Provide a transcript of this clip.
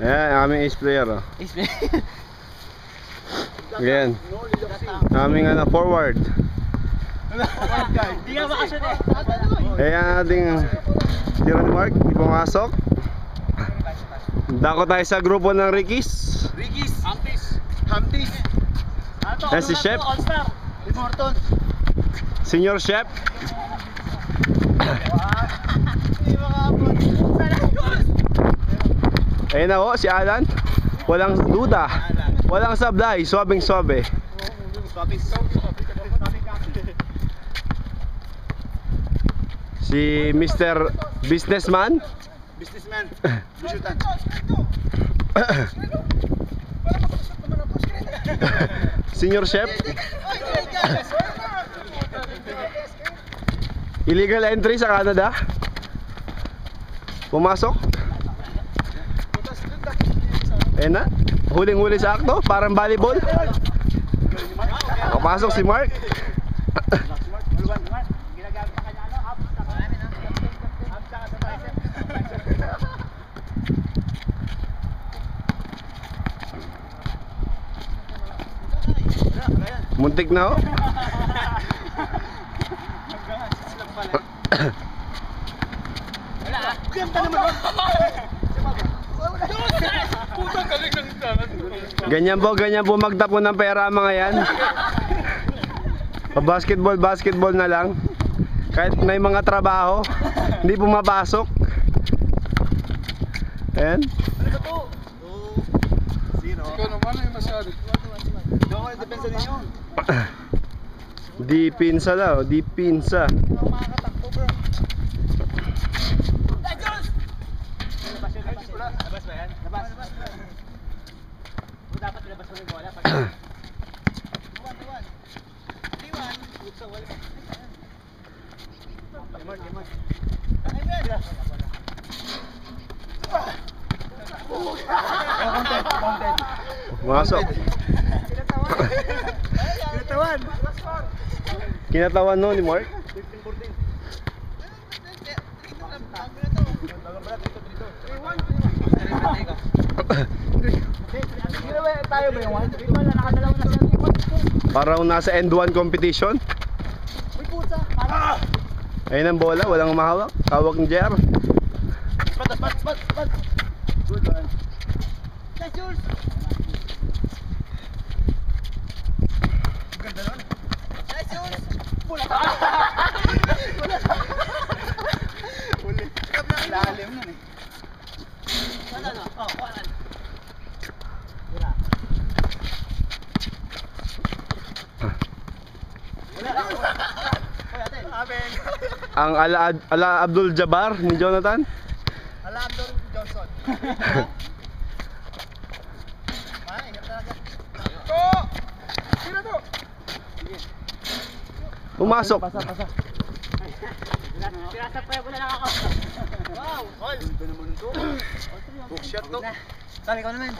Ayan, aming ace player, oh. Ace player. Ayan. Aming forward. Hindi nga bakasyon eh. Ayan ating tira ni Mark, di pumasok. Dako tayo sa grupo ng Ricky's. Ricky's. Hamtis. Ayan si Chef. All-Star. Morton. Senior Chef. Ayan na ho, si Alan. Walang duda. Walang sablay, swabing swabe. Si Mr. Businessman. Senior Chef. Illegal entry sa Canada. Pumasok. Ayan na. Huling-huli sa akto. Parang volleyball. Papasok si Mark. Muntik na, oh. Ganyan po magtapon ng pera mga yan. Basketball na lang. Kahit may mga trabaho, hindi pumapasok. Ayan. Ikaw naman ay masyado. Depensa ninyo. Di pinsa daw, di pinsa. Labas ba yan? Labas. Dapat ilabas mo yung bola. Iwan. Masok. Kinatawan no ni Mark. Parang nasa end-1 competition. Ayun ang bola, walang mahawak. Kawak ni JR. Good one. That's yours. Ganda nun. That's yours. Pula ka. Uli. Lalim nun eh. Ano? Oh, kanan. Wala. Ang Ala Abdul Jabbar ni Jonathan. Ala Abdul Johnson. Ay, talaga. Oh! Sino to? Pumasok. Pasa. Sinasakpaya ko na lang ako. Wow! Ganda naman ito. Hook shot to. Tali ko naman.